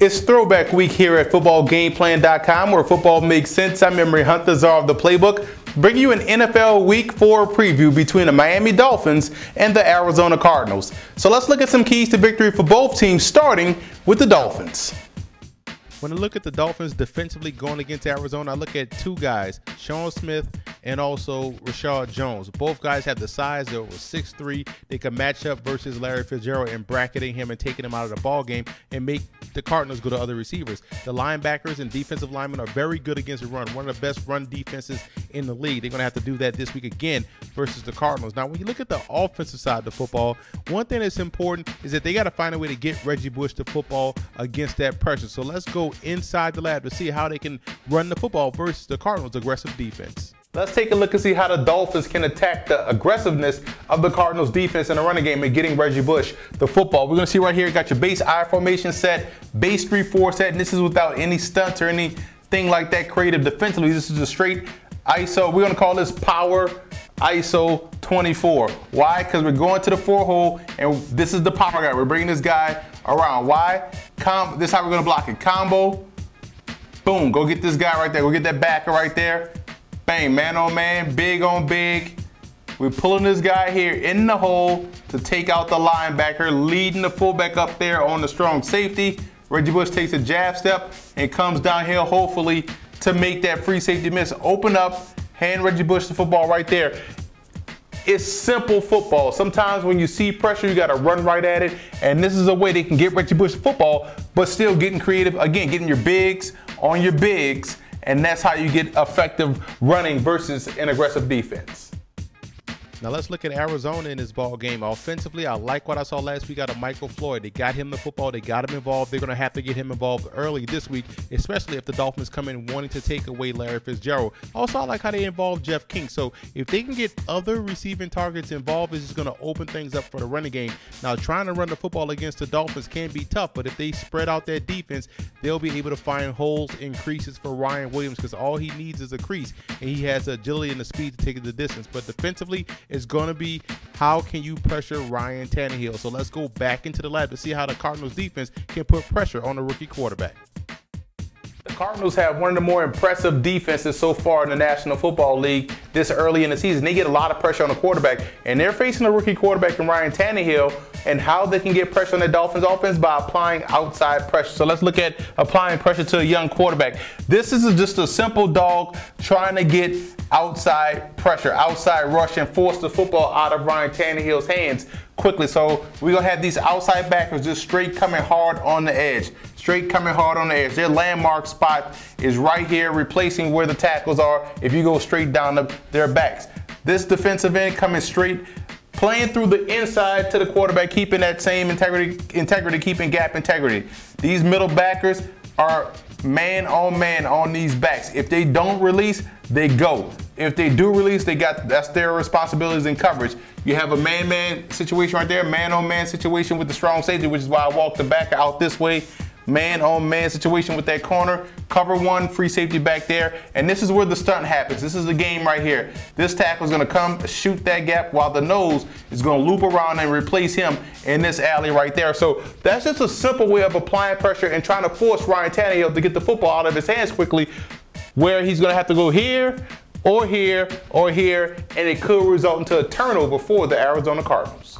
It's throwback week here at footballgameplan.com, where football makes sense. I'm Memory Hunt, the czar of the playbook, bringing you an NFL Week 4 preview between the Miami Dolphins and the Arizona Cardinals. So let's look at some keys to victory for both teams, starting with the Dolphins. When I look at the Dolphins defensively going against Arizona, I look at two guys, Sean Smith and also Rashad Jones. Both guys have the size. They're over 6'3". They can match up versus Larry Fitzgerald and bracketing him and taking him out of the ball game and make the Cardinals go to other receivers. The linebackers and defensive linemen are very good against the run. One of the best run defenses in the league. They're going to have to do that this week again versus the Cardinals. Now, when you look at the offensive side of the football, one thing that's important is that they got to find a way to get Reggie Bush the football against that pressure. So let's go inside the lab to see how they can run the football versus the Cardinals' aggressive defense. Let's take a look and see how the Dolphins can attack the aggressiveness of the Cardinals defense in the running game and getting Reggie Bush the football. We're going to see right here, you got your base I formation set, base 3-4 set, and this is without any stunts or anything like that creative defensively. This is a straight ISO. We're going to call this power ISO 24. Why? Because we're going to the 4-hole, and this is the power guy. We're bringing this guy around. Why? This is how we're going to block it. Combo, boom, go get this guy right there. Go get that backer right there. Bang, man on man, big on big. We're pulling this guy here in the hole to take out the linebacker, leading the fullback up there on the strong safety. Reggie Bush takes a jab step and comes downhill, hopefully, to make that free safety miss. Open up, hand Reggie Bush the football right there. It's simple football. Sometimes when you see pressure, you got to run right at it. And this is a way they can get Reggie Bush the football, but still getting creative. Again, getting your bigs on your bigs. And that's how you get effective running versus an aggressive defense. Now let's look at Arizona in this ball game. Offensively, I like what I saw last week out of Michael Floyd. They got him the football. They got him involved. They're going to have to get him involved early this week, especially if the Dolphins come in wanting to take away Larry Fitzgerald. Also, I like how they involve Jeff King. So if they can get other receiving targets involved, it's just going to open things up for the running game. Now, trying to run the football against the Dolphins can be tough, but if they spread out their defense, they'll be able to find holes and creases for Ryan Williams, because all he needs is a crease, and he has the agility and the speed to take it the distance. But defensively, it's going to be how can you pressure Ryan Tannehill. So let's go back into the lab to see how the Cardinals defense can put pressure on the rookie quarterback. The Cardinals have one of the more impressive defenses so far in the National Football League this early in the season. They get a lot of pressure on the quarterback, and they're facing a rookie quarterback in Ryan Tannehill, and how they can get pressure on the Dolphins offense by applying outside pressure. So let's look at applying pressure to a young quarterback. This is just a simple dog trying to get outside pressure, outside rush, and force the football out of Ryan Tannehill's hands quickly. So we're going to have these outside backers just straight coming hard on the edge. Straight coming hard on the edge. Their landmark spot is right here, replacing where the tackles are if you go straight down their backs. This defensive end coming straight, playing through the inside to the quarterback, keeping that same integrity, keeping gap integrity. These middle backers are man on these backs. If they don't release, they go. If they do release, that's their responsibilities in coverage. You have a man-man situation right there, man-on-man situation with the strong safety, which is why I walk the backer out this way. Man-on-man situation with that corner. Cover one, free safety back there. And this is where the stunt happens. This is the game right here. This tackle is going to come shoot that gap while the nose is going to loop around and replace him in this alley right there. So that's just a simple way of applying pressure and trying to force Ryan Tannehill to get the football out of his hands quickly, where he's going to have to go here or here or here, and it could result into a turnover for the Arizona Cardinals.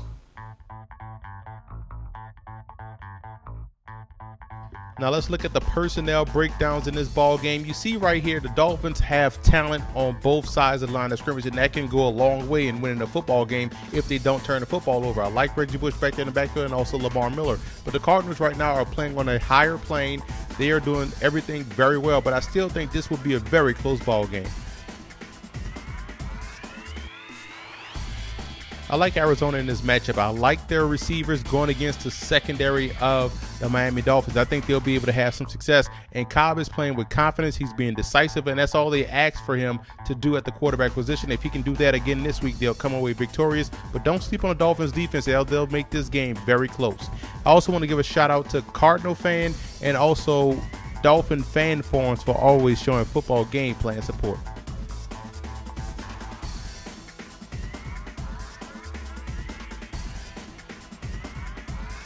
Now let's look at the personnel breakdowns in this ball game. You see right here, the Dolphins have talent on both sides of the line of scrimmage, and that can go a long way in winning a football game if they don't turn the football over. I like Reggie Bush back there in the backfield, and also Lamar Miller. But the Cardinals right now are playing on a higher plane. They are doing everything very well, but I still think this will be a very close ball game. I like Arizona in this matchup. I like their receivers going against the secondary of the Miami Dolphins. I think they'll be able to have some success. And Cobb is playing with confidence. He's being decisive, and that's all they ask for him to do at the quarterback position. If he can do that again this week, they'll come away victorious. But don't sleep on the Dolphins defense. They'll make this game very close. I also want to give a shout out to Cardinal fan and also Dolphin fan forums for always showing football game plan support.